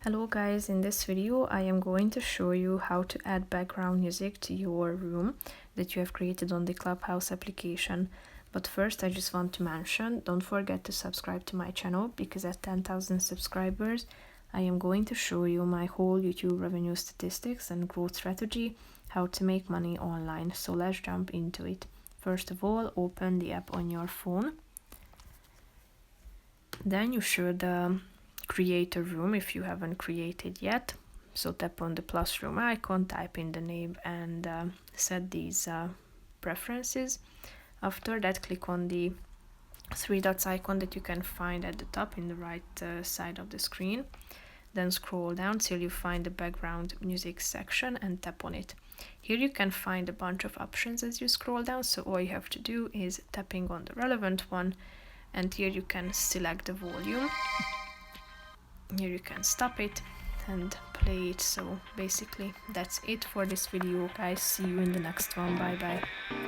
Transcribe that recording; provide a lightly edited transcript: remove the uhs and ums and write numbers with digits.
Hello guys, in this video I am going to show you how to add background music to your room that you have created on the Clubhouse application. But first I just want to mention, don't forget to subscribe to my channel because at 10,000 subscribers I am going to show you my whole YouTube revenue statistics and growth strategy, how to make money online. So let's jump into it. First of all, open the app on your phone. Then you should create a room if you haven't created yet. So tap on the plus room icon, type in the name and set these preferences. After that, click on the three dots icon that you can find at the top in the right side of the screen. Then scroll down till you find the background music section and tap on it. Here you can find a bunch of options as you scroll down, so all you have to do is tapping on the relevant one, and here you can select the volume. Here you can stop it and play it. So basically that's it for this video, guys. See you in the next one. Bye bye.